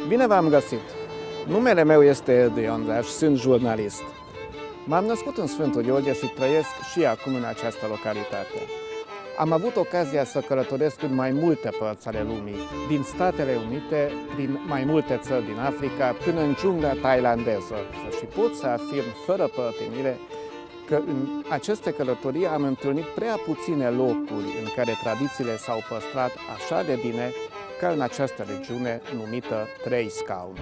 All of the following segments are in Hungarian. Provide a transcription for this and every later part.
Bine v-am găsit! Numele meu este Erdei András, sunt jurnalist. M-am născut în Sfântul Gheorghe și trăiesc și acum în această localitate. Am avut ocazia să călătoresc în mai multe părți ale lumii, din Statele Unite, prin mai multe țări din Africa, până în jungla thailandeză. Și pot să afirm, fără părtinire, că în aceste călătorii am întâlnit prea puține locuri în care tradițiile s-au păstrat așa de bine ca în această regiune numită Trei Scaune.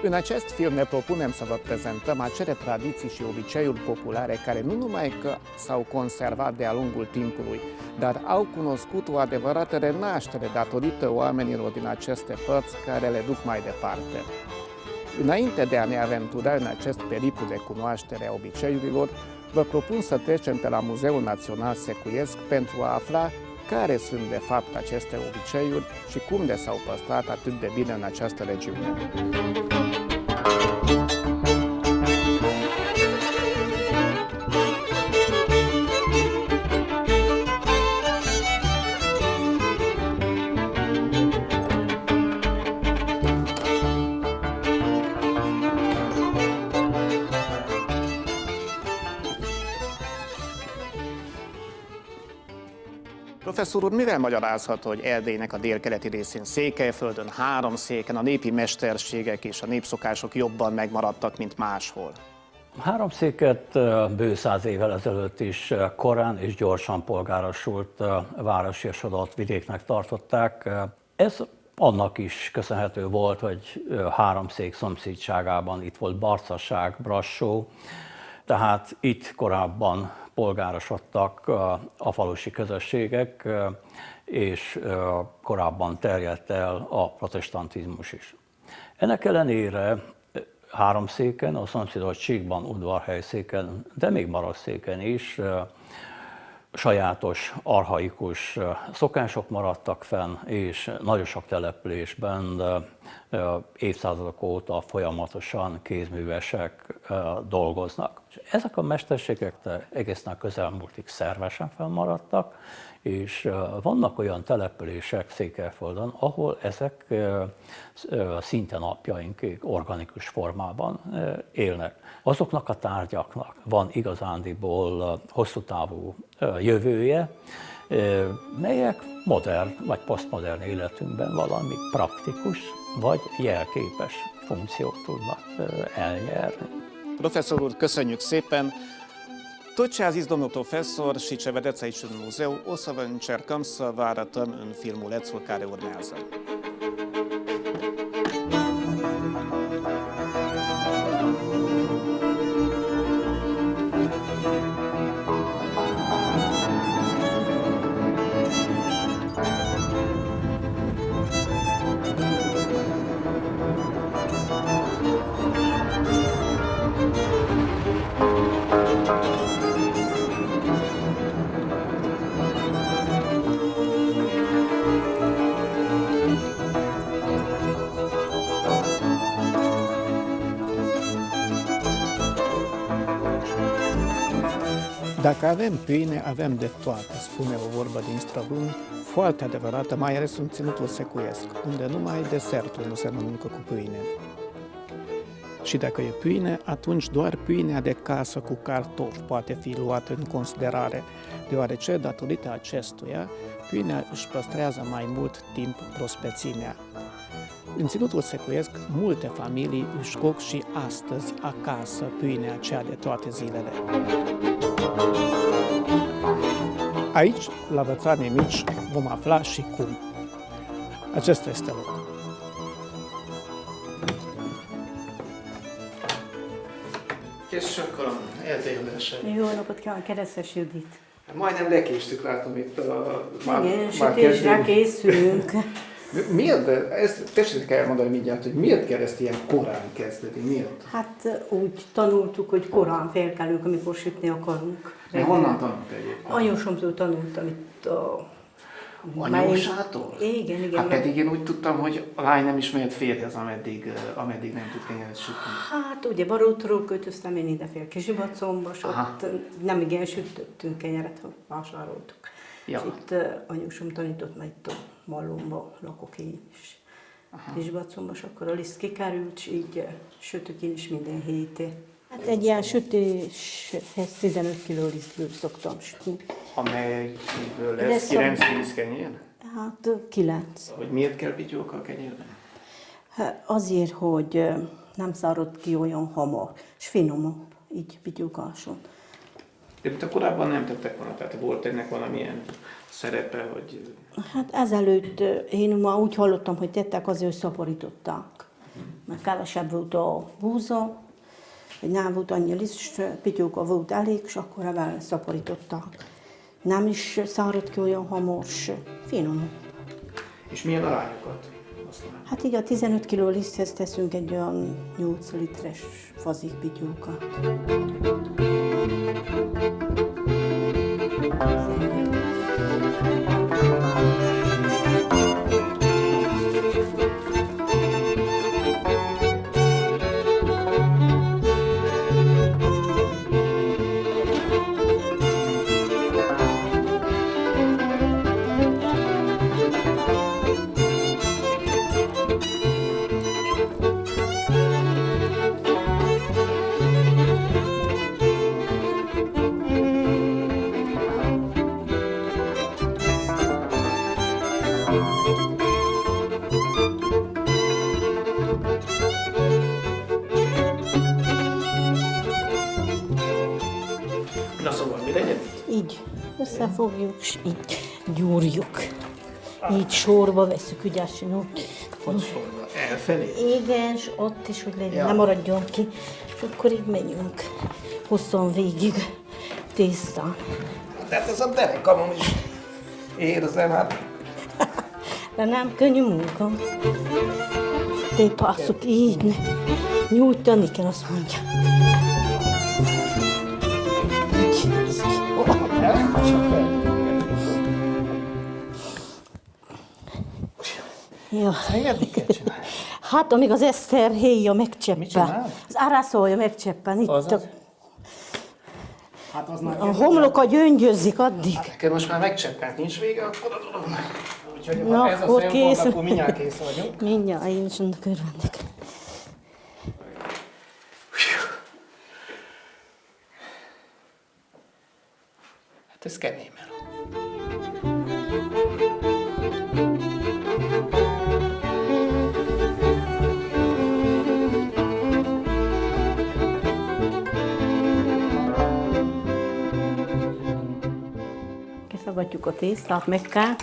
În acest film ne propunem să vă prezentăm acele tradiții și obiceiuri populare care nu numai că s-au conservat de-a lungul timpului, dar au cunoscut o adevărată renaștere datorită oamenilor din aceste părți care le duc mai departe. Înainte de a ne aventura în acest periplu de cunoaștere a obiceiurilor, vă propun să trecem pe la Muzeul Național Secuiesc pentru a afla care sunt de fapt aceste obiceiuri și cum de s-au păstrat atât de bine în această regiune. Professzor úr, mivel magyarázható, hogy Erdélynek a délkeleti részén, Székelyföldön, Háromszéken a népi mesterségek és a népszokások jobban megmaradtak, mint máshol? Háromszéket bő 100 évvel ezelőtt is korán és gyorsan polgárosult város és adott vidéknek tartották. Ez annak is köszönhető volt, hogy Háromszék szomszédságában itt volt Barcaság, Brassó, tehát itt korábban polgárosodtak a falusi közösségek, és korábban terjedt el a protestantizmus is. Ennek ellenére Háromszéken, a szomszédos Csíkban, Udvarhelyszéken, de még Maraszéken is sajátos, archaikus szokások maradtak fenn, és nagyon sok településben évszázadok óta folyamatosan kézművesek dolgoznak. És ezek a mesterségek egészen közelmúltig szervesen fennmaradtak, és vannak olyan települések Székelyföldön, ahol ezek szinte napjainkig organikus formában élnek. Azoknak a tárgyaknak van igazándiból hosszú távú jövője, melyek modern vagy posztmodern életünkben valami praktikus vagy jelképes funkciót tudnak elnyerni. Professzor úr, köszönjük szépen! Toți ați zis, domnul profesor, și ce vedeți aici în muzeu, o să vă încercăm să vă arătăm în filmulețul care urmează. Dacă avem pâine, avem de toate, spune o vorbă din străbun, foarte adevărată, mai ales în ținutul secuiesc, unde numai desertul nu se mănâncă cu pâine. Și dacă e pâine, atunci doar pâinea de casă cu cartofi poate fi luată în considerare, deoarece, datorită acestuia, pâinea își păstrează mai mult timp prospețimea. În ținutul secuiesc, multe familii își coc și astăzi acasă pâinea aceea de toate zilele. Aici, la Vățanii Mici, vom afla și cum. Acesta este locul. Kész sokkal eltérősen. Jó napot kívánok, Keresztes Judit. Majdnem lekéstük, látom itt a... Igen, sütésre készülünk. Miért, ezt tessék elmondani mindjárt, hogy miért kell ezt ilyen korán kezdeni? Miért? Hát úgy tanultuk, hogy korán felkelünk, amikor sütni akarunk. De honnan tanult egyébként? Anyósomtól tanultam itt a... Anyósától? Igen. Hát pedig én úgy tudtam, hogy a lány nem is mehet férjhez, ameddig nem tud kenyeret sütni. Hát ugye Barótról költöztem én idefél Kizsibacomba, és ott nem igen sütöttünk kenyeret, ha vásároltuk. Ja. És itt anyósom tanított, mert itt a Mallomba lakok én is. Kizsibacomba, és akkor a liszt kikerült, és így sütök én is minden héten. Hát egy ilyen sütéshez 15 kg lisztből szoktam sütni. Amelyből lesz 9-10 kenyér? Hát 9. Hogy miért kell bityóka a kenyérben? Hát azért, hogy nem szárad ki olyan hamar, és finomabb, így bityókáson. De mint a korábban nem tettek volna, tehát volt ennek valamilyen szerepe, hogy... Hát ezelőtt én már úgy hallottam, hogy tettek, azért szaporították. Mert kevesebb volt a búza, hogy nem volt annyi liszt, pityóka volt elég, és akkor ebben szaporították. Nem is szárad ki olyan hamar, finom. És milyen arányokat használ? Hát így a 15 kg liszthez teszünk egy olyan 8 literes fazik pityókat. Na szóval, mi legyen? Így összefogjuk, és így gyúrjuk. Így sorba veszük ügyesen úgy. Hogy sorba? Elfelé? Igen, és ott is, hogy legyen, Ja. nem maradjon ki. És akkor így menjünk hosszan végig tésztán. Tehát ez a derekamon is érzem, hát. De nem könnyű munka. Tépásszuk így, nyújtani kell, azt mondja. Így. Ja. Engedni kell csinálni. Hát, amíg az Eszter héja Mit megcseppen. csinál? Az árászolja megcseppen. Itt Azaz. Hát az már... a homloka gyöngyözik addig. Hát nekem most már megcseppent, nincs vége akkor a dolognak. Úgyhogy Na, ha ez a akkor szempont, kész. akkor mindjárt kész vagyunk. Mindjárt, én is annak örvendek. Hát ez kemény meló. Kiszagadjuk a tésztát, meg kell.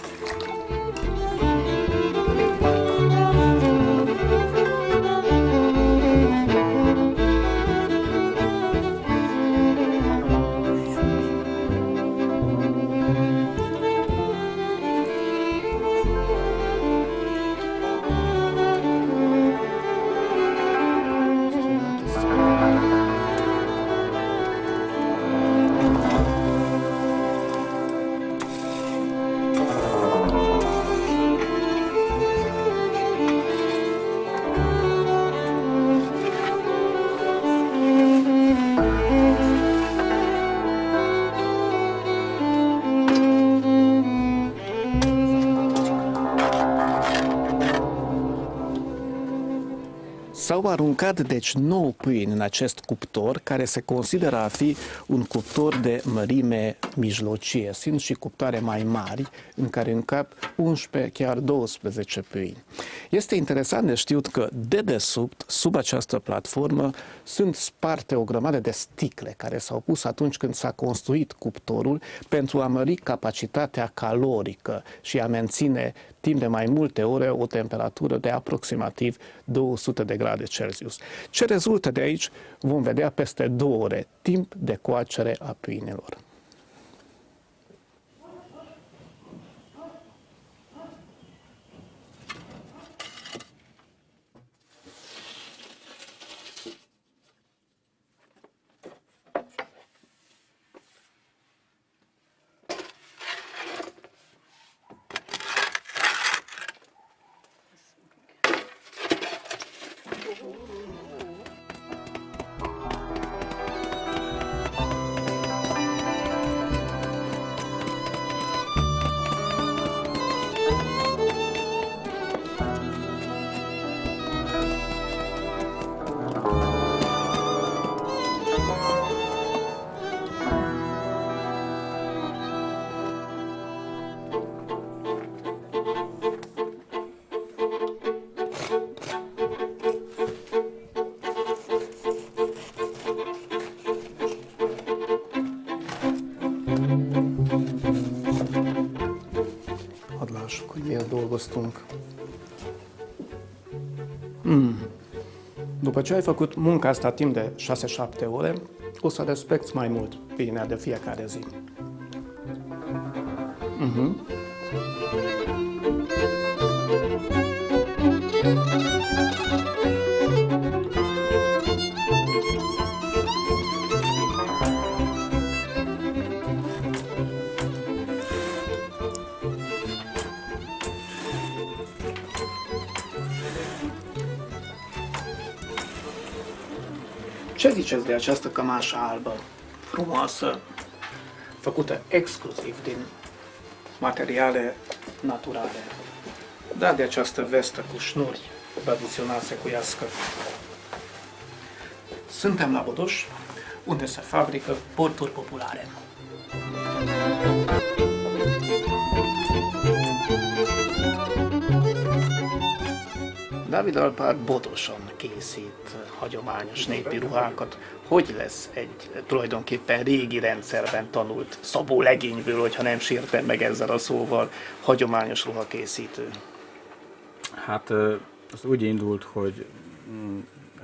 S-au aruncat deci 9 pâini în acest cuptor, care se consideră a fi un cuptor de mărime mijlocie. Sunt și cuptoare mai mari, în care încap 11, chiar 12 pâini. Este interesant de știut că dedesubt, sub această platformă, sunt sparte o grămadă de sticle care s-au pus atunci când s-a construit cuptorul pentru a mări capacitatea calorică și a menține timp de mai multe ore o temperatură de aproximativ 200 de grade Celsius. Ce rezultă de aici vom vedea peste 2 ore, timp de coacere a pâinilor. dolgoztunk. După ce ai făcut munca asta timp de 6-7 ore, o să respecti mai mult pâinea de fiecare zi. Ce ziceți de această cămașă albă, frumoasă, făcută exclusiv din materiale naturale, dar de această vestă cu șnuri tradițional secuiască? Suntem la Bodoș, unde se fabrică porturi populare. Dávid Alpár Bodoson készít hagyományos népi ruhákat. Hogy lesz egy tulajdonképpen régi rendszerben tanult Szabó legényből, hogyha nem sértem meg ezzel a szóval, hagyományos ruhakészítő? Hát az úgy indult, hogy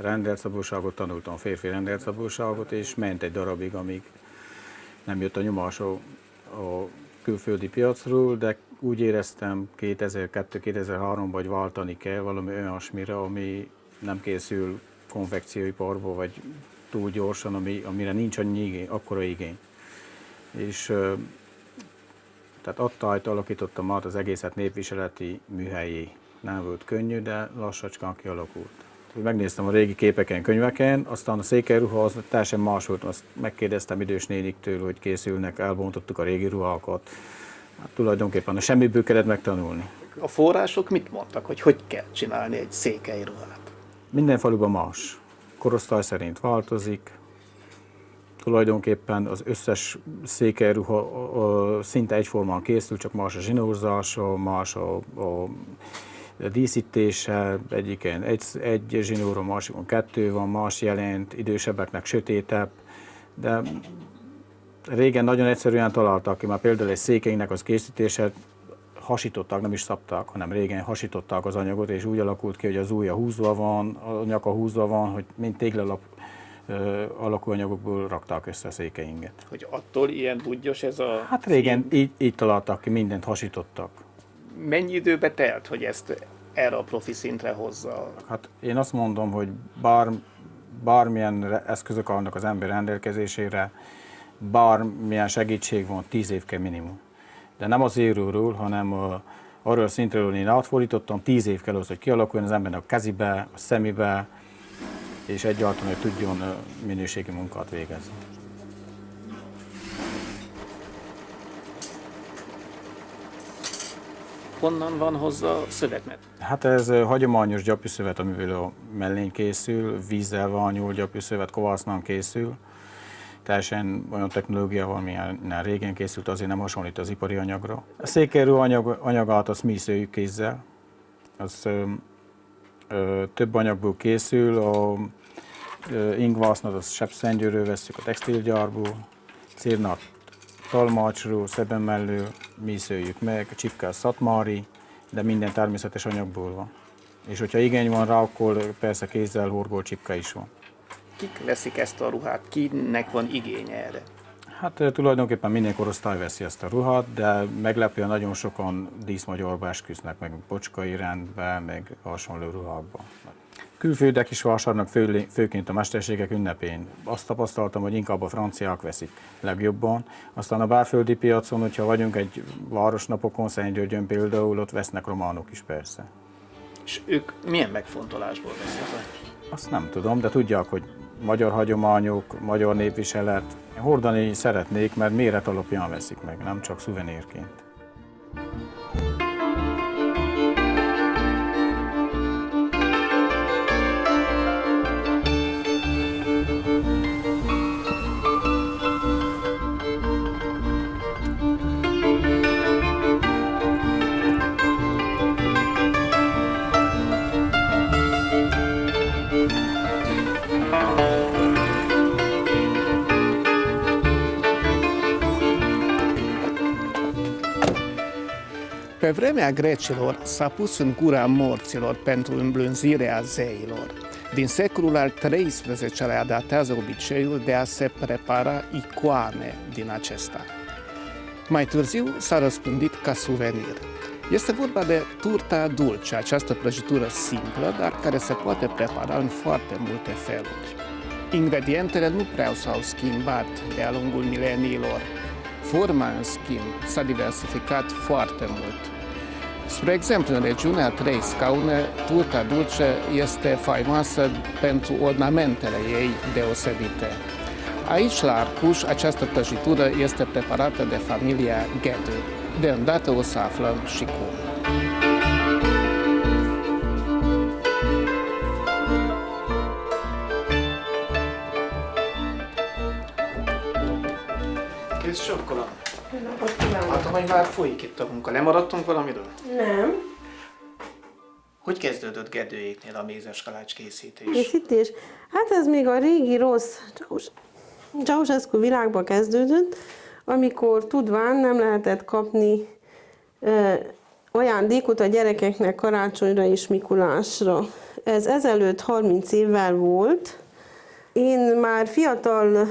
rendelt szabóságot tanultam, férfi rendelt szabóságot, és ment egy darabig, amíg nem jött a nyomás a külföldi piacról, de úgy éreztem 2002-2003-ban, hogy váltani kell valami olyasmire, ami nem készül konfekcióiparba, vagy túl gyorsan, amire nincs akkora igény. És tehát attájt alakítottam át az egészet népviseleti műhelyé. Nem volt könnyű, de lassacskán kialakult. Megnéztem a régi képeken, könyveken, aztán a székelyruha az teljesen más volt. Azt megkérdeztem idős néniktől, hogy készülnek, elbontottuk a régi ruhákat. Hát tulajdonképpen a semmiből kellett megtanulni. A források mit mondtak, hogy kell csinálni egy székelyruhát? Minden faluban más. Korosztály szerint változik. Tulajdonképpen az összes székelyruha szinte egyformán készül, csak más a zsinórzása, más a díszítése. Egyiken egy zsinóra, másikon 2 van, más jelent, idősebbeknek sötétebb, de régen nagyon egyszerűen találtak ki, már például egy székelynek az készítése hasították, nem is szabták, hanem régen hasították az anyagot, és úgy alakult ki, hogy az ujja húzva van, a nyaka húzva van, hogy mint téglalap alakú anyagokból rakták össze a székeinket. Hogy attól ilyen budgyos ez a... Hát régen így találtak ki, mindent hasítottak. Mennyi időbe telt, hogy ezt erre a profi szintre hozza? Hát én azt mondom, hogy bármilyen eszközök állnak az ember rendelkezésére, bármilyen segítség van, 10 év kell minimum. De nem az éróról, hanem arról a szintről, én átfordítottam, 10 év kell ahhoz, hogy kialakuljon az embernek a kezibe, a szemébe, és egyáltalán, hogy tudjon minőségi munkát végezni. Honnan van hozzá a szövetmet? Hát ez hagyományos gyapjúszövet, amiből a mellény készül, vízzel ványul gyapjúszövet, kovásznán készül. Teljesen olyan technológia van, milyen régen készült, azért nem hasonlít az ipari anyagra. A székelyruha anyagát azt mi szőjük kézzel. Az több anyagból készül, a ingvásznat, az sebszentgyőről vesszük a textilgyárból, cérnát talmácsról, szebbenmellől, mi szőjük meg, a csipke a szatmári, de minden természetes anyagból van. És hogyha igény van rá, akkor persze kézzel horgolt csipke is van. Kik veszik ezt a ruhát? Kinek van igénye erre? Hát tulajdonképpen minden korosztály veszi ezt a ruhát, de meglepően nagyon sokan díszmagyarba esküsznek, meg bocskai rendbe, meg hasonló ruhákba. Külföldiek is vásárolnak, főként a mesterségek ünnepén. Azt tapasztaltam, hogy inkább a franciák veszik legjobban. Aztán a belföldi piacon, hogyha vagyunk egy városnapokon, Szentgyörgyön például, ott vesznek románok is persze. És ők milyen megfontolásból veszik? Azt nem tudom, de tudják, hogy magyar hagyományok, magyar népviselet. Hordani szeretnék, mert méret alapján veszik meg, nem csak szuvenírként. Pe vremea grecilor s-a pus în gura morților pentru îmblânzirea zeilor. Din secolul al XIII-lea datează obiceiul de a se prepara icoane din acesta. Mai târziu s-a răspândit ca suvenir. Este vorba de turta dulce, această prăjitură simplă, dar care se poate prepara în foarte multe feluri. Ingredientele nu prea s-au schimbat de-a lungul mileniilor. Forma, în schimb, s-a diversificat foarte mult. Spre exemplu, în regiunea Trei Scaune, turta dulce este faimoasă pentru ornamentele ei deosebite. Aici, la Arcuș, această prăjitură este preparată de familia Ghedă. De îndată o să aflăm și cum. Kész sokkolom. Látom, hogy már folyik itt a munka. Lemaradtunk valamiről? Nem. Hogy kezdődött Gedőéknél a mézes kalács készítés? Készítés? Hát ez még a régi rossz Ceausescu világba kezdődött, amikor tudván nem lehetett kapni ajándékot a gyerekeknek karácsonyra és Mikulásra. Ez ezelőtt 30 évvel volt. Én már fiatal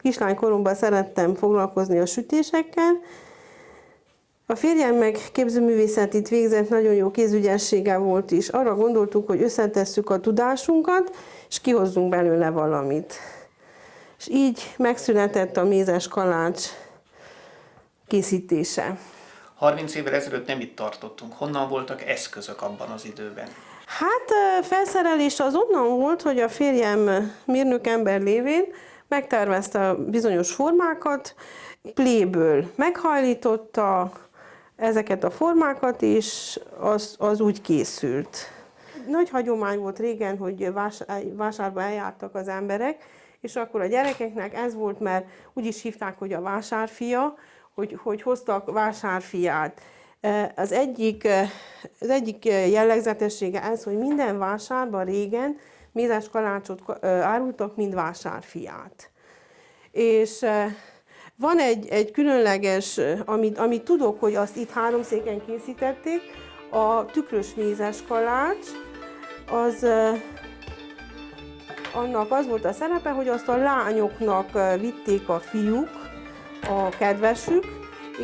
kislánykoromban szerettem foglalkozni a sütésekkel. A férjem meg képzőművészetit végzett, nagyon jó kézügyessége volt is. Arra gondoltuk, hogy összetesszük a tudásunkat, és kihozzunk belőle valamit. És így megszületett a mézes kalács készítése. 30 évvel ezelőtt nem itt tartottunk. Honnan voltak eszközök abban az időben? Hát felszerelés az onnan volt, hogy a férjem mérnök ember lévén megtervezte a bizonyos formákat, pléből meghajlította ezeket a formákat, és az úgy készült. Nagy hagyomány volt régen, hogy vásárba eljártak az emberek, és akkor a gyerekeknek ez volt, mert úgy is hívták, hogy a vásárfia, hogy hoztak vásárfiát. Az egyik jellegzetessége ez, hogy minden vásárban régen mézes kalácsot árultak, mint vásárfiát. És van egy különleges, amit tudok, hogy azt itt háromszéken készítették, a tükrös mézes kalács, annak az volt a szerepe, hogy azt a lányoknak vitték a fiúk, a kedvesük,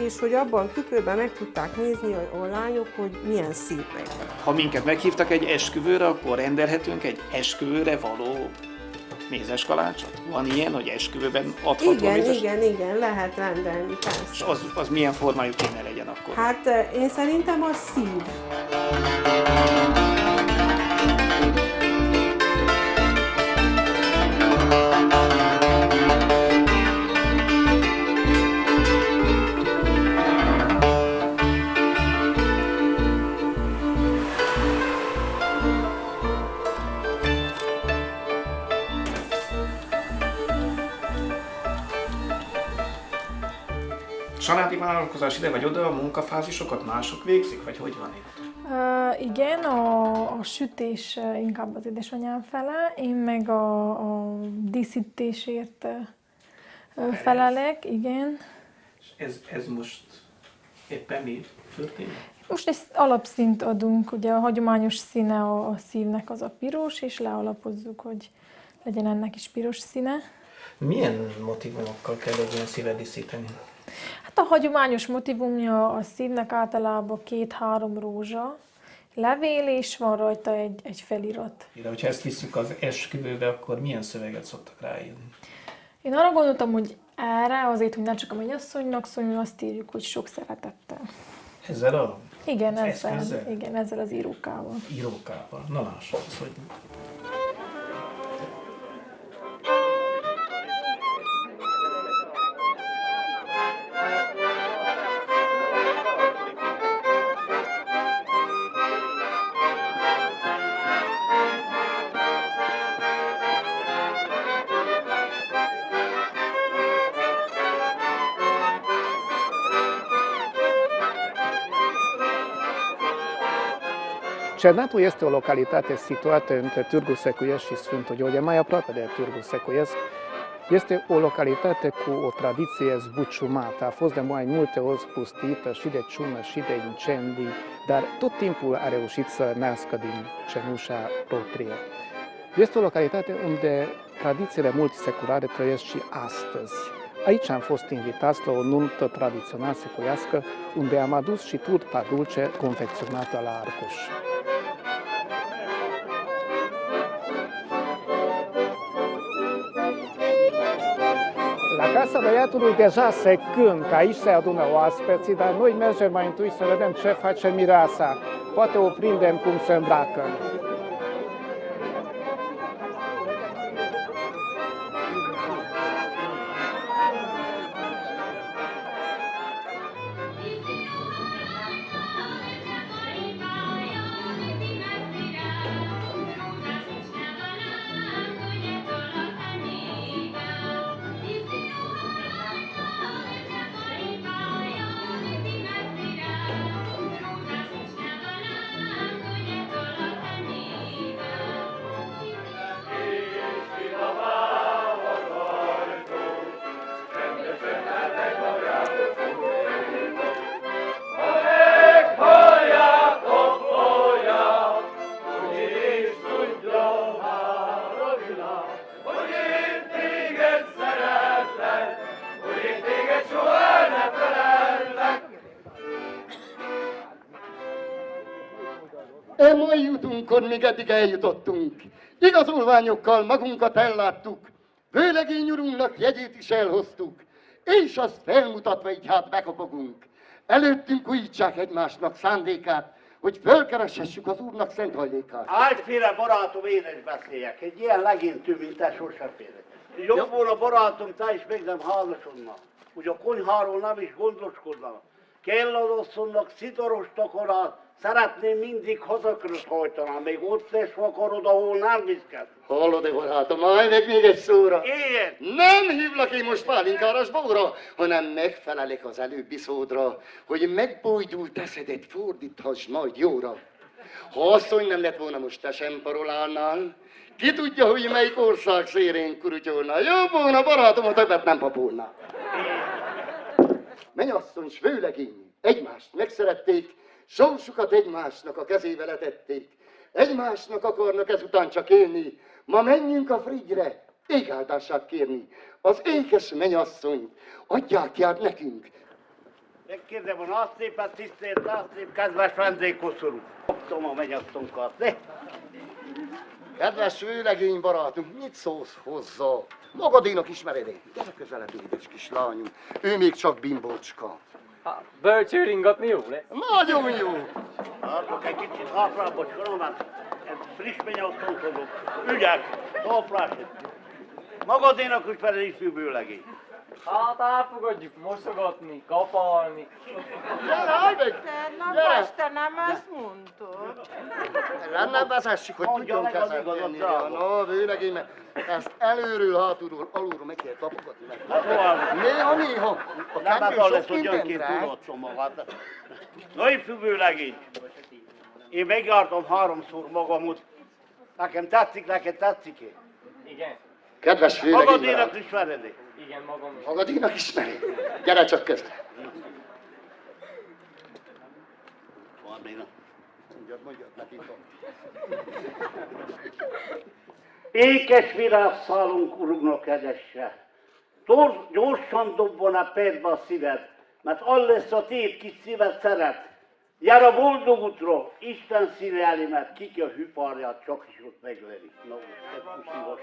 és hogy abban a tükrben meg tudták nézni a lányok, hogy milyen szépek. Ha minket meghívtak egy esküvőre, akkor rendelhetünk egy esküvőre való mézes kalácsot? Van ilyen, hogy esküvőben adható mézes? Igen, lehet rendelni, persze. És az milyen formájú kéne legyen akkor? Hát én szerintem az szív. Családi vállalkozás ide vagy oda, a munkafázisokat mások végzik, vagy hogy van itt? Igen, a sütés inkább az édesanyám fele, én meg a díszítésért felelek, igen. És ez most éppen mi történik? Most egy alapszínt adunk, ugye a hagyományos színe a szívnek az a piros, és lealapozzuk, hogy legyen ennek is piros színe. Milyen motivumokkal kell egy ilyen szívet díszíteni? Hát a hagyományos motivumja a szívnek általában 2-3 rózsa, levél, és van rajta egy felirat. De hogyha ezt visszük az esküvőbe, akkor milyen szöveget szoktak ráírni? Én arra gondoltam, hogy erre azért, hogy ne csak a mennyasszonynak szóljon, azt írjuk, hogy sok szeretettel. Ezzel a Igen, az ezzel, eszközzel? igen, ezzel az írókával. Írókával. Na lássuk, az hogy... Cernatul este o localitate situată între Târgu Secuiesc și Sfântul Gheorghe, mai aproape de Târgu Secuiesc. Este o localitate cu o tradiție zbuciumată. A fost de mai multe ori spustită și de ciumă și de incendii, dar tot timpul a reușit să nască din cenușa proprie. Este o localitate unde tradițiile multiseculare trăiesc și astăzi. Aici am fost invitați la o nuntă tradițională secuiască, unde am adus și turta dulce confecționată la arcuș. La casa băiatului deja se cântă, aici se adună oaspeții, dar noi mergem mai întâi să vedem ce face mireasa. Poate o prindem cum se îmbracă. Mai jutunkon még eddig eljutottunk. Igazolványokkal magunkat elláttuk, vőlegény urunknak jegyét is elhoztuk, és azt felmutatva így hát bekopogunk. Előttünk újítsák egymásnak szándékát, hogy fölkereshessük az Úrnak szent hajlékát. Állféle barátom, én is beszéljek. Egy ilyen legénytű, mint te sosem félek. Jobb volna barátom, te is még nem házasodna. Hogy a konyháról nem is gondoskodna. Kell az asszonynak szidoros takarát, szeretném mindig hazaköröt hajtanám, még ott lesz akarod, ahol nem viszket. Hallod-e, barátom, majd meg még egy szóra. Ilyen! Nem hívlak én most pálinkáras bóra, hanem megfelelek az előbbi szódra, hogy megbojdult eszedet fordíthass majd jóra. Ha asszony nem lett volna, most te sem parolálnál, ki tudja, hogy melyik ország szérén kurutyolna. Jobb volna, barátom, ha többet nem papolná. Mennyasszony s vőlegény egymást megszerették, sorsukat egymásnak a kezébe letették. Egymásnak akarnak ezután csak élni. Ma menjünk a Frigyre, égáldását kérni. Az ékes mennyasszonyt adják át nekünk. Megkérdem, van azt szépen tisztelt, azt szép kedves vendégkoszorú. Kaptam a mennyasszonkat, ne? Kedves vőlegény barátunk, mit szólsz hozzá? Magadénak ismered én. Gyere közelebb, édes kislányunk. Ő még csak bimbócska. Bölcsőringatni jó lesz? Nagyon jó! Látok egy kicsit hátrább, bocsánat, mert friss mennyasszony tudok. Ügyek, talprás. Magadénak ismered is fűbőlegény. Hát elfogadjuk mosogatni, kapalni. Gyere, állj meg! Tegnap Gyere! este nem ezt mondtad? Lenne vezessük, hogy Mondja tudjon meg az kezelni. igazat, drága. Na, vőlegény, mert ezt előről, hátulról, alulról meg kell tapogatni meg. Hát tovább. Néha. A Nem kettő az lesz, sok hogy minden önként drág. tudatszom magát. Na, én fűbőlegény. Én megjártam 3-szor magamot. Nekem tetszik, neked tetszik-e? Igen, Kedves vőlegény Magadénak barát, ismered-e? igen, magam is. magadénak ismeri. Gyere csak közre. Magadénak. Mondjad neki. Ékes virágszálunk urugnak edesse. Gyorsan dobban a percbe a szíved, mert az lesz a tép, kis szíved szeret. Jár a boldog útra, Isten színe elé, mert kiki a hüpárját csak is ott megveri. Na, te puszívas.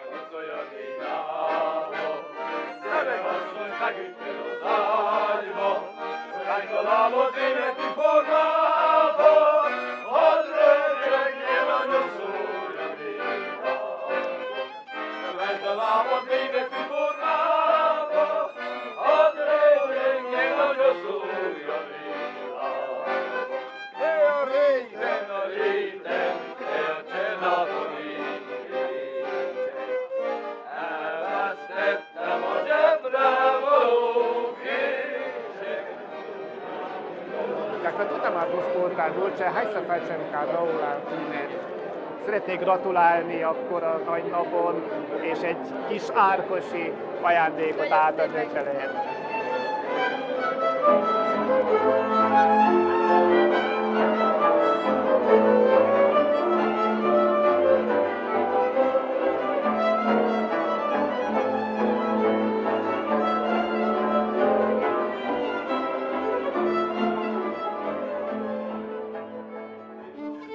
Dacă tot am adus torta dulce, hai să facem cadou la tine. szeretnék gratulálni akkor a nagy napon, és egy kis árkosi ajándékot átadni felé.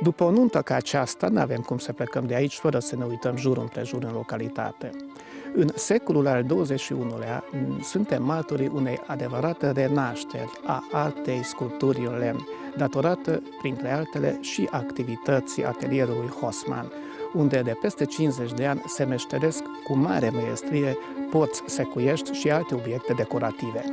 După o nuntă ca aceasta, nu avem cum să plecăm de aici fără să ne uităm jur împrejur în localitate. În secolul al XXI-lea suntem martorii unei adevărate renașteri a artei sculpturii în lemn, datorată, printre altele, și activității atelierului Hosman, unde de peste 50 de ani se meșteresc cu mare măiestrie porți secuiești și alte obiecte decorative.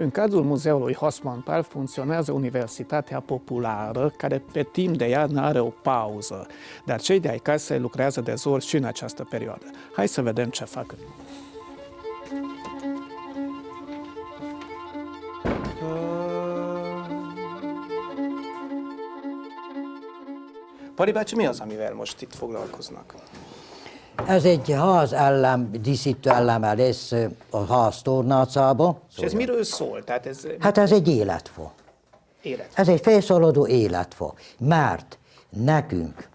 În cadrul Muzeului Hosman Park funcționează Universitatea Populară, care pe timp de iarnă are o pauză, dar cei de ai casei lucrează de zor și în această perioadă. Hai să vedem ce fac. Pali bácsi, mi az, amivel most itt foglalkoznak? Ez egy házellem, díszítő eleme lesz a ház tornácába. És ez miről szól? Tehát ez... Hát ez egy életfa. Ez egy felszaladó életfa, mert nekünk,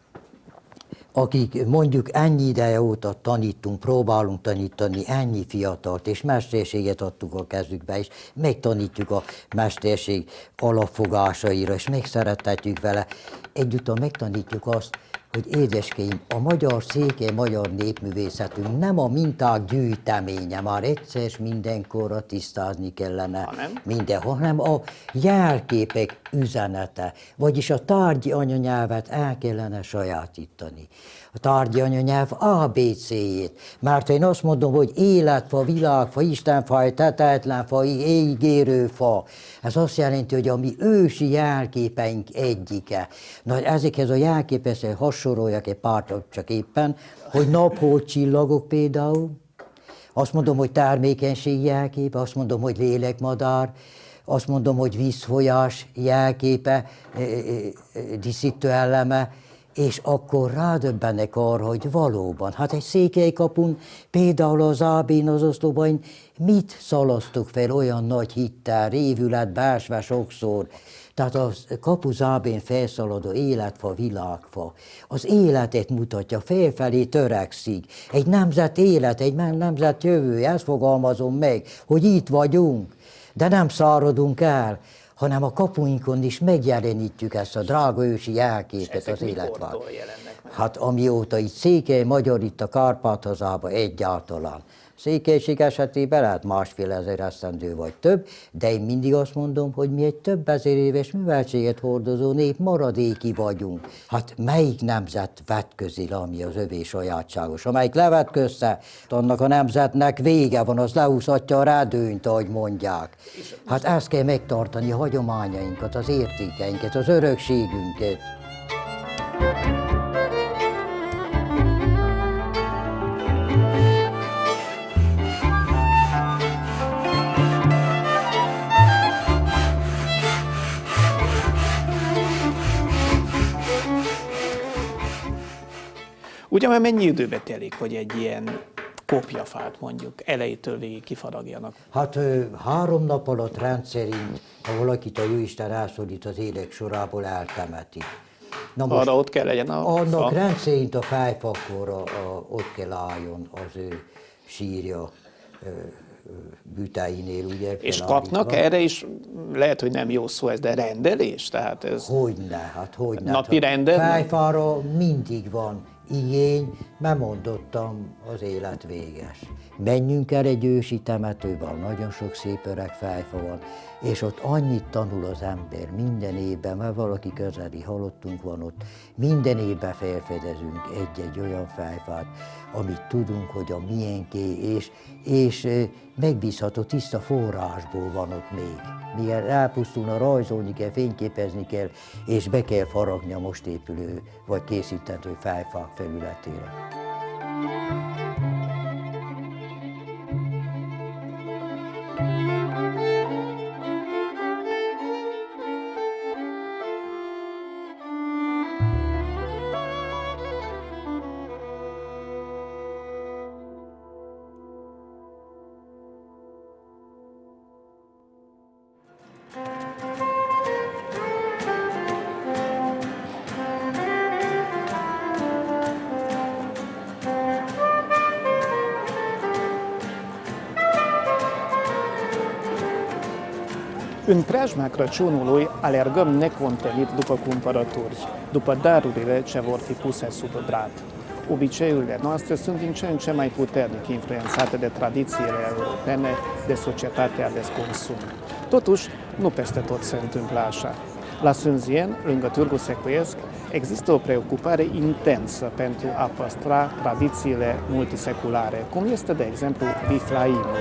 akik mondjuk ennyi ideje óta tanítunk, próbálunk tanítani ennyi fiatalt, és mesterséget adtuk a kezükbe, és megtanítjuk a mesterség alapfogásaira, és megszeretetjük vele. Egyúttal megtanítjuk azt, hogy édeskeim, a magyar székely magyar népművészetünk nem a minták gyűjteménye, már egyszer mindenkorra tisztázni kellene mindenhol, hanem a jelképek üzenete, vagyis a tárgyi anyanyelvet el kellene sajátítani. A tárgyi anyanyelv ABC-jét, mert én azt mondom, hogy életfa, világfa, istenfaj, tetetlenfa, ígérőfa, ez azt jelenti, hogy a mi ősi jelképeink egyike. Na, ezekhez a jelképekhez hasonlóak egy pár csak éppen, hogy napholt csillagok például, azt mondom, hogy termékenység jelképe, azt mondom, hogy lélekmadár, azt mondom, hogy vízfolyás jelképe, díszítő eleme, és akkor rádöbbenek arra, hogy valóban, hát egy székelykapun, például az AB-n, az oszlopban mit szalasztok fel olyan nagy hittel, révületbe ásva sokszor. Tehát a kapuzábén felszaladó életfa, világfa, az életet mutatja, felfelé törekszik. Egy nemzet élet, egy nemzet jövője, ezt fogalmazom meg, hogy itt vagyunk, de nem száradunk el, hanem a kapuinkon is megjelenítjük ezt a drága ősi jelképet, az életvár. Hát amióta itt székely magyar itt a Kárpát-hazában egyáltalán. Székelység esetében lehet 1,5 esztendő vagy több, de én mindig azt mondom, hogy mi egy több ezer éves műveltséget hordozó nép maradéki vagyunk. Hát melyik nemzet vetközi le, ami az övé sajátságos? Amelyik levetközte, annak a nemzetnek vége van, az lehúzhatja a redőnyt, ahogy mondják. Hát ezt kell megtartani, a hagyományainkat, az értékeinket, az örökségünket. Ugye már mennyi időbe telik, hogy egy ilyen kopjafát mondjuk elejétől végig kifaragjanak? Hát 3 nap alatt rendszerint, ha valakit a Jóisten elszólít az élek sorából, eltemetik. Na most arra ott kell legyen a annak fa? rendszerint a fejfakkorra ott kell álljon az ő sírja büteinél, ugye? És kapnak erre is, lehet, hogy nem jó szó ez, de rendelés? Tehát ez hogyne, hát hogyne. napi rendelés? Fejfára mindig van igény, mert mondottam, az élet véges. Menjünk el egy ősi temetőbe, nagyon sok szép öreg fejfa van, és ott annyit tanul az ember minden évben, mert valaki közeli halottunk van ott, minden évben felfedezünk egy-egy olyan fejfát, amit tudunk, hogy a miénké, és megbízható tiszta forrásból van ott még. Mivel elpusztulna, rajzolni kell, fényképezni kell, és be kell faragni a most épülő vagy készíthető fejfák felületére. Un preajma Crăciunului alergăm necontenit după cumpărături, după darurile ce vor fi puse sub brad. Obiceiurile noastre sunt din ce în ce mai puternic influențate de tradițiile europene, de societatea de consum. Totuși, nu peste tot se întâmplă așa. La Sânzien, lângă Târgu Secuiesc, există o preocupare intensă pentru a păstra tradițiile multiseculare, cum este, de exemplu, biflaimul.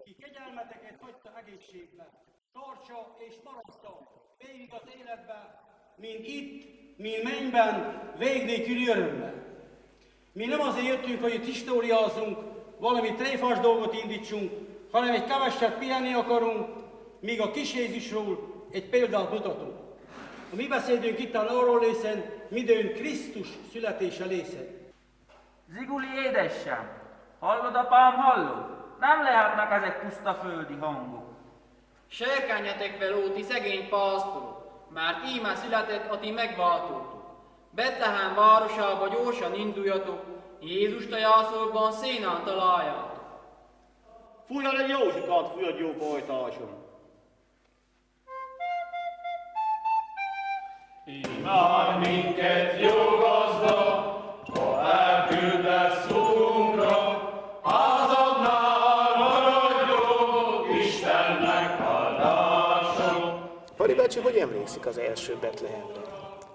Ki kegyelmeteket hagyta egészségben, tartsa és maradta végig az életben, mind itt, mind mennyben, vég nélküli örömben. Mi nem azért jöttünk, hogy itt históriázzunk, valami tréfás dolgot indítsunk, hanem egy keveset pihenni akarunk, míg a kis Jézusról egy példát mutatunk. A mi beszédünk itt arról lészen, midőn Krisztus születése lészen. Ziguli édessem, hallod apám, hallod? Nem lehetnek ezek puszta földi hangok. Serkányetek fel, ó, ti szegény pásztorok, mert íme született a ti megváltótok. Betlehem városába gyorsan induljatok, Jézust a jászolban szénán találjátok. Fújjad egy józsukat, fújjad jó pajtásom! Imádj minket, jó gazda, ha elküldesz szóunkra, házadnál maradjunk, Istennek áldása. Pali bácsi, hogy emlékszik az első Betlehemre?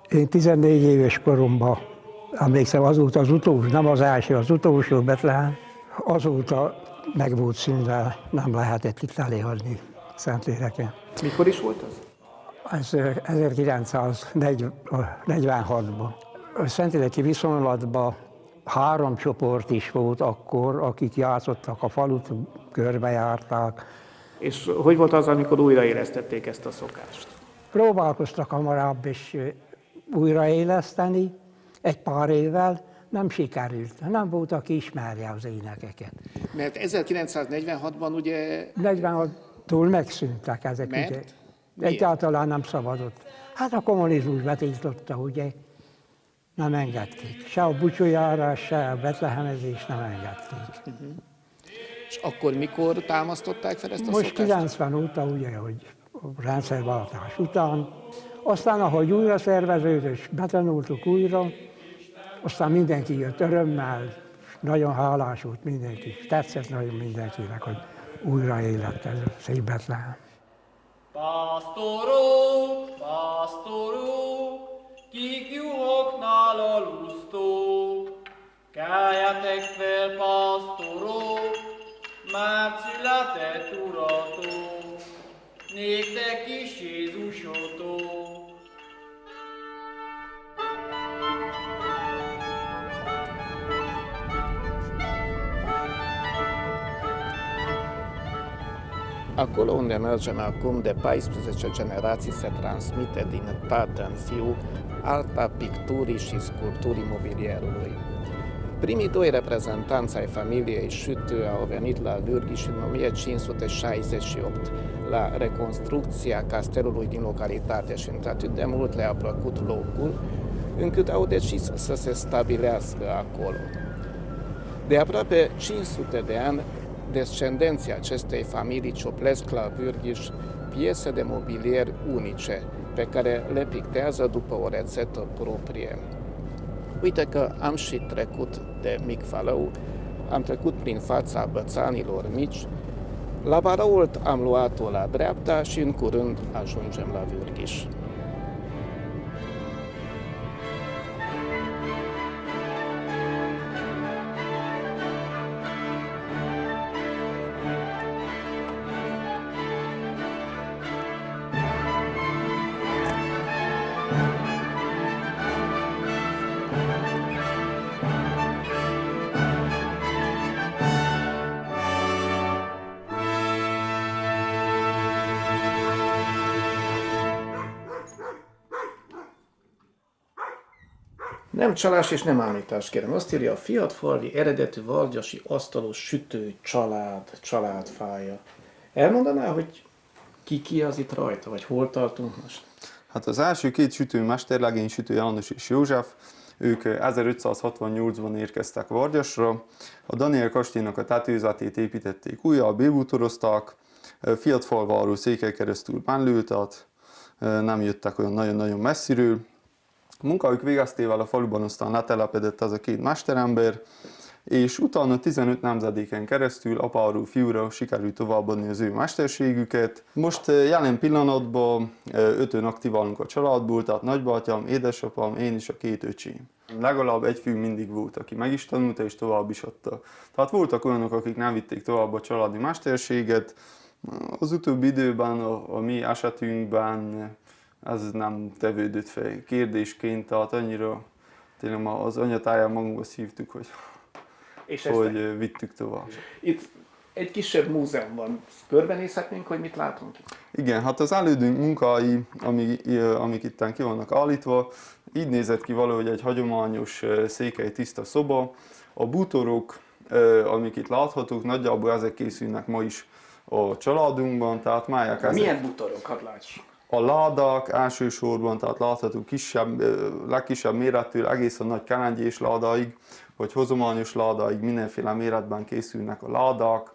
Én 14 éves koromban emlékszem, azóta az utolsó, nem az első, az utolsó Betlehem, azóta meg volt színve, nem lehetett itt elérni Szentléleken. Mikor is volt az? Ez 1946-ban. A Szentléleki viszonylatban 3 csoport is volt akkor, akik játszottak a falut, körbejárták. És hogy volt az, amikor újraélesztették ezt a szokást? Próbálkoztak hamarabb is újraéleszteni, egy pár évvel, nem sikerült. Nem volt, aki ismerje az énekeket. Mert 1946-ban ugye... 46-tól megszűntek ezek. Mert? Ugye. Egyáltalán nem szabadott. Hát a kommunizmus betiltotta, ugye, nem engedték. Se a bucsójárás, se a betlehemezés nem engedték. És akkor mikor támasztották fel ezt a Most szokást? 90 óta, ugye, hogy a rendszerváltás után. Aztán, ahogy újra szerveződött, és betanultuk újra, aztán mindenki jött örömmel, nagyon hálás volt mindenki. Tetszett nagyon mindenkinek, hogy újra élet ez a szép Betlehem. Pásztorok, pásztorok, kik juhoknál alusztok, keljetek fel, pásztorok, mert született uratok, néktek kis Jézusotok. acolo unde mergem acum de 14 generații se transmite din tată în fiu arta picturii și sculpturii mobilierului. Primii doi reprezentanți ai familiei Schütte au venit la Vârghiș în 1568, la reconstrucția castelului din localitate și într-atât de mult le-a plăcut locul, încât au decis să se stabilească acolo. De aproape 500 de ani, descendenții acestei familii cioplesc la Vârghiș piese de mobilier unice, pe care le pictează după o rețetă proprie. Uite că am și trecut de Mic Falău, am trecut prin fața bățanilor mici, la Varault am luat-o la dreapta și în curând ajungem la Vârghiș. Nem csalás és nem ámítás, kérem. Azt írja, a fiatfalvi eredetű vargyasi asztalos sütő családfája. Elmondaná, hogy ki az itt rajta, vagy hol tartunk most? Hát az első két sütőmester, legény sütő János és József, ők 1568-ban érkeztek Vargyasra. A Daniel kastélynak a tetőzetét építették újra, bébútoroztak, Fiatfalváról Székely keresztül Bánlőtat, nem jöttek olyan nagyon-nagyon messziről. A munkájuk végeztével a faluban aztán letelepedett ez a két mesterember, és utána 15 nemzedéken keresztül apáról fiúra sikerült továbbadni az ő mesterségüket. Most jelen pillanatban 5-ön aktiválunk a családból, tehát nagybátyám, édesapám, én és a 2 öcsém. Legalább egy fiú mindig volt, aki meg is tanulta és tovább is adta. Tehát voltak olyanok, akik nem vitték tovább a családi mesterséget. Az utóbbi időben, a mi esetünkben ez nem tevődött fel kérdésként, tehát annyira tényleg az anyatáján magunkba szívtuk, hogy vittük tovább. Itt egy kisebb múzeum van. Körbenézhetnénk, hogy mit látunk itt? Igen, hát az elődünk munkái, amik itten ki vannak állítva, így nézett ki valahogy egy hagyományos székely tiszta szoba. A bútorok, amik itt láthatók, nagyjából ezek készülnek ma is a családunkban, tehát máják ezek. Milyen bútorok, hadd lássuk? A ládák elsősorban, tehát látható legkisebb mérettől egészen nagy kelengyés ládáig, vagy hozományos ládáig mindenféle méretben készülnek a ládák.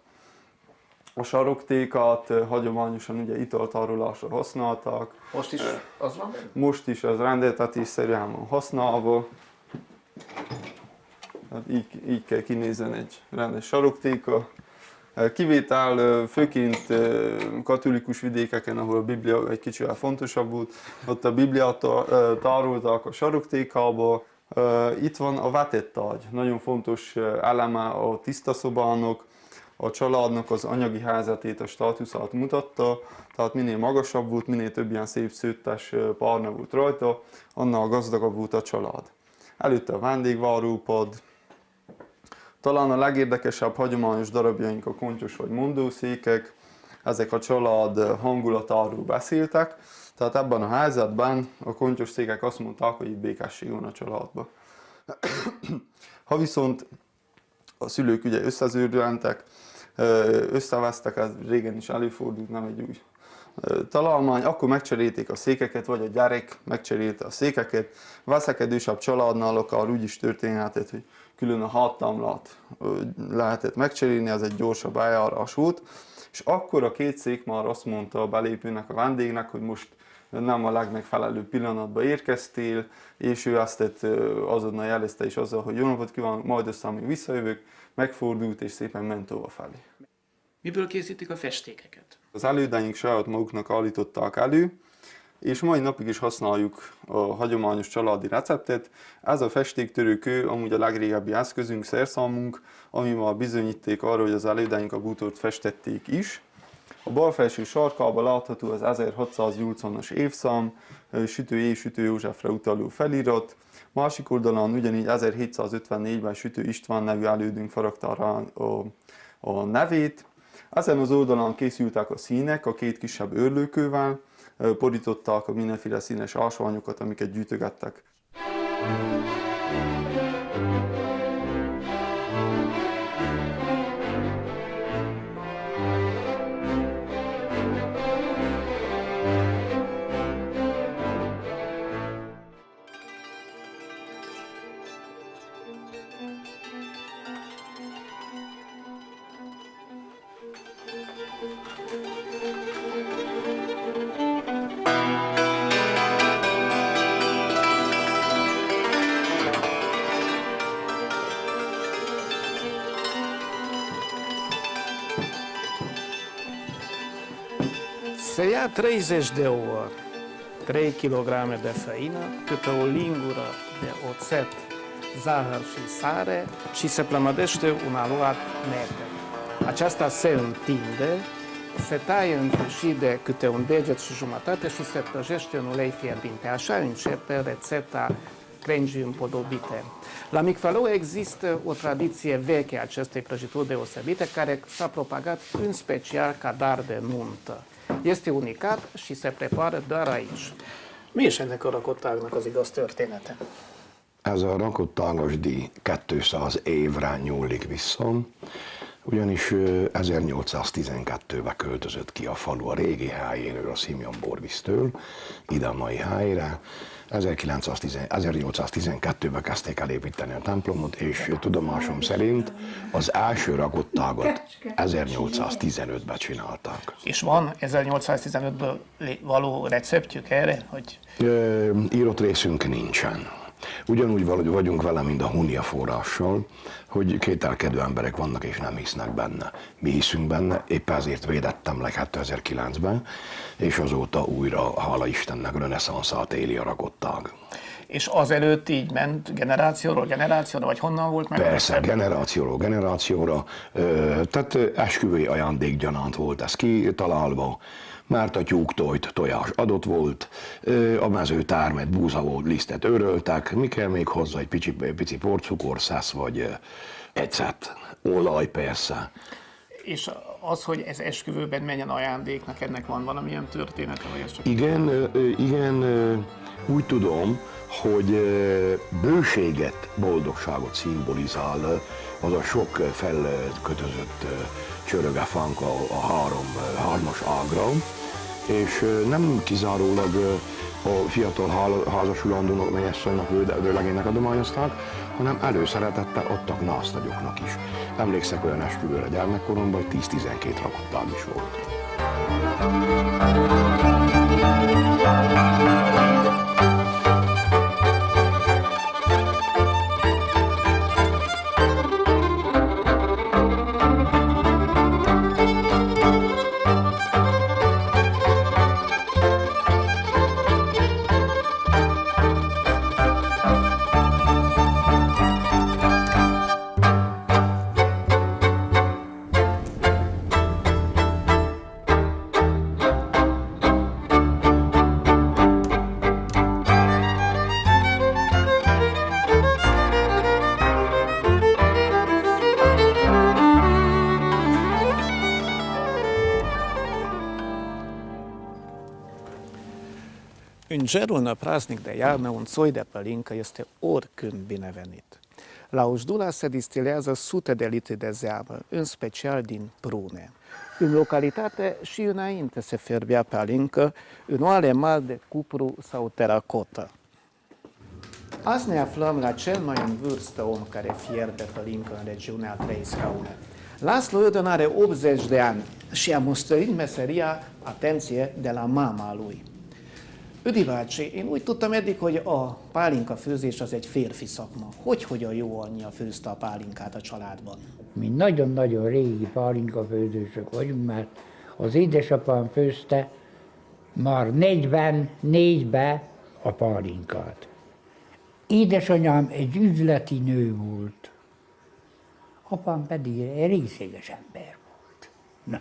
A saroktékat hagyományosan ugye italtárolásra használták. Most is az van? Most is az rendeltetésszerűen van használva. Hát így kell kinézzen egy rendes saroktéka. Kivétel főként katolikus vidékeken, ahol a Biblia egy kicsivel fontosabb volt, ott a Bibliát tárolták a saroktékába. Itt van a vetett ágy, nagyon fontos eleme a tiszta szobának, a családnak az anyagi helyzetét, a státuszát mutatta, tehát minél magasabb volt, minél több ilyen szép szőttes párna volt rajta, annál gazdagabb volt a család. Előtte a vendégvárópad. Talán a legérdekesebb hagyományos darabjaink a kontyos vagy mondószékek, ezek a család hangulatáról beszéltek, tehát ebben a helyzetben a kontyos székek azt mondták, hogy itt békesség van a családban. Ha viszont a szülők ugye összeződlentek, összevesztek, ez régen is előfordult, nem egy új találmány, akkor megcserélték a székeket, vagy a gyerek megcserélte a székeket. Veszekedősebb családnál akár úgy is történhetett, hogy külön a háttámlát lehetett megcserélni, ez egy gyorsabb eljárás volt. És akkor a két szék már azt mondta a belépőnek, a vendégnek, hogy most nem a legmegfelelőbb pillanatban érkeztél, és ő ezt azonnal jelezte is azzal, hogy jó napot kívánok, majd aztán még visszajövök, megfordult és szépen ment tovább felé. Miből készítik a festékeket? Az elődeink saját maguknak állították elő, és mai napig is használjuk a hagyományos családi receptet. Ez a festéktörőkő amúgy a legrégebbi eszközünk, szerszámunk, ami már bizonyíték arra, hogy az elődeink a bútort festették is. A bal felső sarkában látható az 1680-as évszám, Sütő Józsefre utaló felirat. Másik oldalon ugyanígy 1754-ben Sütő István nevű elődünk faragta rá a nevét. Ezen az oldalon készültek a színek a két kisebb őrlőkővel, borították a mindenféle színes ásványokat, amiket gyűjtögettek. Se ia 30 de ori 3 kg de făină, câte o lingură de oțet, zahăr și sare și se plămădește un aluat neted. Aceasta se întinde, se taie în fâșii de câte un deget și jumătate și se prăjește în ulei fierbinte. Așa începe rețeta crengii împodobite. La Micfălău există o tradiție veche a acestei prăjituri deosebite care s-a propagat în special ca dar de nuntă. Este unicat și se prepară doar aici. Mi is ennek a rakottágnak az igaz története? Ez a rakottágos díj 200 évre nyúlik vissza, ugyanis 1812-ben költözött ki a falu a régi helyéről, a Simeon Borvisztől, ide a mai helyre. 1812-ben kezdték el építeni a templomot, és tudomásom szerint az első rakottágot 1815-ben csinálták. És van 1815-ből való receptjük erre? Hogy... Írott részünk nincsen. Ugyanúgy vagyunk vele, mint a Hunia forrással, hogy kételkedő emberek vannak és nem hisznek benne. Mi hiszünk benne, épp ezért védettem le 2009-ben, és azóta újra, hála Istennek, reneszánszát éli a rakottág. És azelőtt így ment generációról generációra, vagy honnan volt meg? Persze, generációról generációra, tehát esküvői ajándékgyanánt volt ez kitalálva, mert a tyúktojt tojás adott volt, a mezőtármet, búzavó lisztet öröltek, mi kell még hozzá, egy pici porcukor, szesz vagy ecet, olaj persze. És az, hogy ez esküvőben menjen ajándéknak, ennek van valamilyen története? Vagy ez csak... Igen, úgy tudom, hogy bőséget, boldogságot szimbolizál az a sok felkötözött csörögefánk a hármas ágra, és nem kizárólag a fiatal házasulandónak, mely asszonynak, vőlegénynek adományozták, hanem előszeretettel adtak násztagyoknak is. Emlékszek olyan esküvőre gyermekkoromban, hogy 10-12 rakottág is volt. În gerul praznic de iarnă, un soi de pălincă este oricând binevenit. La Ușdula se distilează sute de litri de zeamă, în special din prune. În localitate și înainte se fierbea pălincă în oale mari de cupru sau teracotă. Azi ne aflăm la cel mai în vârstă om care fierbe pălincă în regiunea Trei Scaune. László Ödön are 80 de ani și a mostrărit meseria, atenție, de la mama lui. Ödi bácsi, én úgy tudtam eddig, hogy a pálinka főzés az egy férfi szakma. Hogyan jó anyja főzte a pálinkát a családban? Mi nagyon-nagyon régi pálinkafőzősök vagyunk, mert az édesapám főzte már 44-ben a pálinkát. Édesanyám egy üzleti nő volt, apám pedig egy részéges ember volt. Na,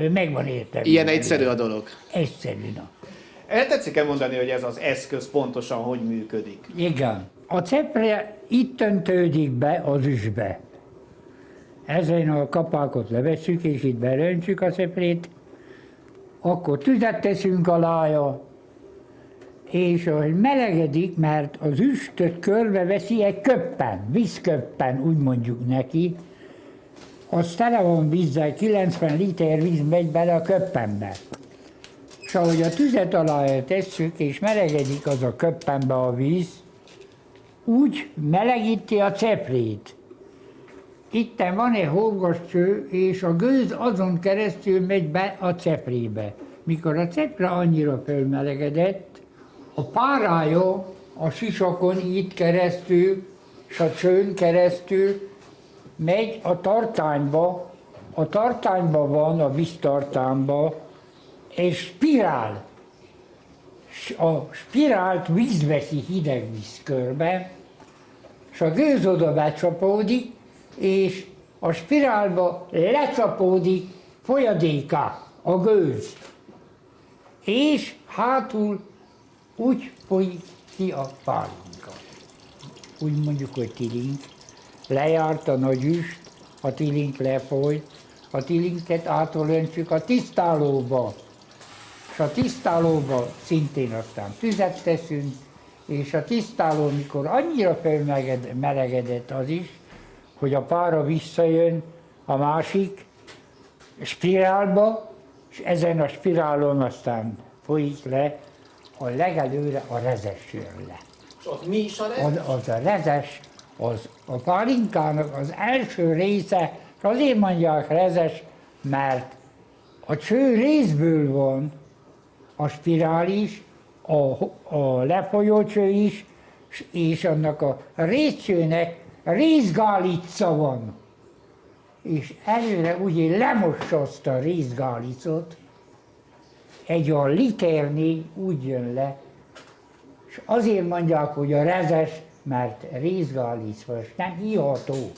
meg van értelme. Ilyen egyszerű a dolog? Egyszerű, na. El tetszik-e mondani, hogy ez az eszköz pontosan hogy működik? Igen. A cepre itt öntődik be az üsbe. Ezen a kapákot levesszük, és itt belöntsük a szeprét, akkor tüzet teszünk alája, és ahogy melegedik, mert az üstöt körbeveszi egy köppen, vízköppen, úgy mondjuk neki, az tele van vízzel, 90 liter víz megy bele a köppenbe. És ahogy a tüzet alája tesszük, és melegedik az a köppenbe a víz, úgy melegíti a ceprét. Itten van egy horgoscső, és a gőz azon keresztül megy be a ceprébe. Mikor a cepre annyira fölmelegedett, a párája a sisakon itt keresztül, és a csőn keresztül megy a tartányba. A tartányba van, a víztartányba, egy spirál. A spirált víz veszi hideg víz körbe, és a gőz oda becsapódik, és a spirálba lecsapódik folyadéka, a gőz. És hátul úgy folyik ki a pálinka. Úgy mondjuk, hogy tilink. Lejárt a nagy üst, a tilink lefolyt, a tilinket átolöntsük a tisztálóba. És a tisztálóba szintén aztán tüzet teszünk, és a tisztáló, mikor annyira felmelegedett az is, hogy a pára visszajön a másik spirálba, és ezen a spirálon aztán folyik le a legelőre a rezes jön le. És az mi is a rezes? Az a rezes, az a pálinkának az első része, és azért mondják rezes, mert a cső részből van a spirál is, a lefolyó cső is, és annak a részcsőnek részgálica van. És előre ugye lemossa azt a részgálicot, egy olyan literné úgy jön le, és azért mondják, hogy a rezes, mert részgálica, és nem iható.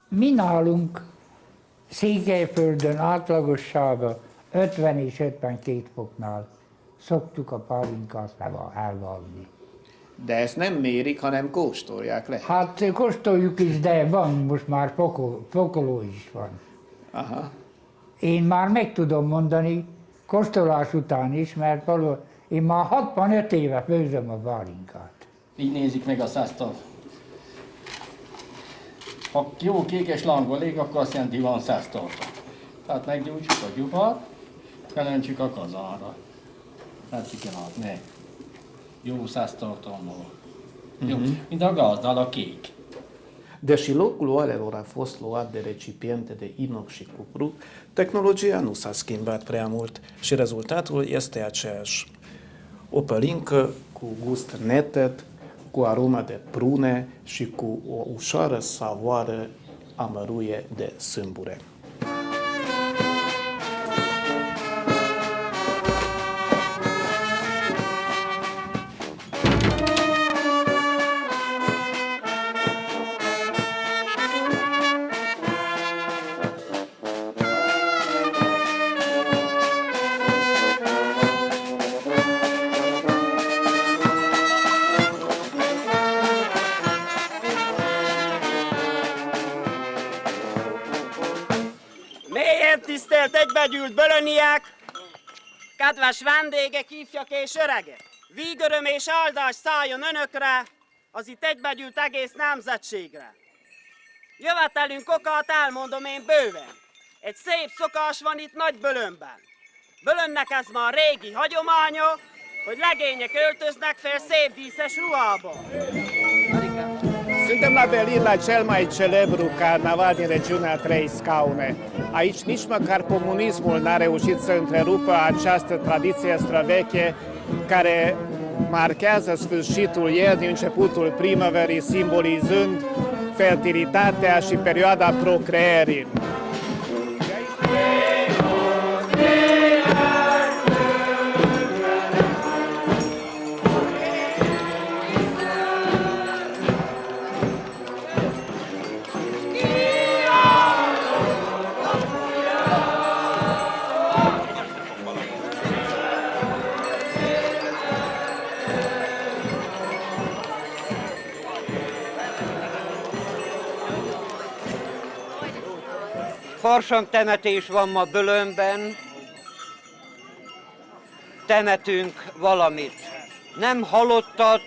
Mi nálunk Székelyföldön átlagosságban 50 és 52 foknál szoktuk a pálinkát elvalni. De ezt nem mérik, hanem kóstolják le. Hát kóstoljuk is, de van most már fokoló is van. Aha. Én már meg tudom mondani, kóstolás után is, mert valahol én már 65 éve főzöm a pálinkát. Így nézik meg a száztal. Ha jó kékes langolék, akkor azt jelenti, van 100 tartalma. Tehát meggyújtsuk a gyufát, felöntsük a kazánra. Látszik el át, meg. Jó 100 tartalma van. Jó, mint a gazdal a kék. Deși locul oarelor a fost luat de recipiente de inox și cupru, tehnologia nu s-a schimbat prea mult și rezultatul este aceeași. O pălincă cu gust neted, cu aromă de prune și cu o ușoară savoare amăruie de sâmbure. Tisztelt egybegyűlt bölöniek, kedves vendégek, ifjak és öregek! Vígöröm és áldás szálljon önökre, az itt egybegyűlt egész nemzetségre. Jövetelünk okát elmondom én bőven. Egy szép szokás van itt Nagybölönben. Bölönnek ez már régi hagyománya, hogy legények öltöznek fel szép díszes ruhába. Suntem la Berlin la cel mai celebru carnaval din regiunea Trei Scaune. Aici nici măcar comunismul n-a reușit să întrerupă această tradiție străveche care marchează sfârșitul iernii, începutul primăverii, simbolizând fertilitatea și perioada procreării. Farsangtemetés van ma Bölönben, temetünk valamit. Nem halottat,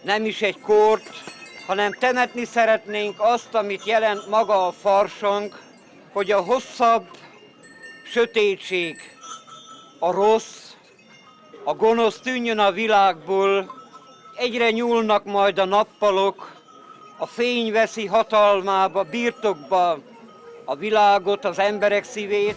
nem is egy kort, hanem temetni szeretnénk azt, amit jelent maga a farsang, hogy a hosszabb sötétség, a rossz, a gonosz tűnjön a világból, egyre nyúlnak majd a nappalok, a fény veszi hatalmába, birtokba a világot, az emberek szívét.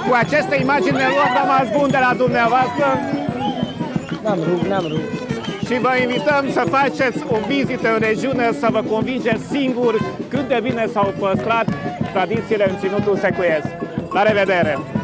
Cu aceste imagini ne luăm rămas bun de la dumneavoastră. N-am rug. Și vă invităm să faceți o vizită în regiune, să vă convingeți singuri cât de bine s-au păstrat tradițiile în Ținutul Secuiesc. La revedere!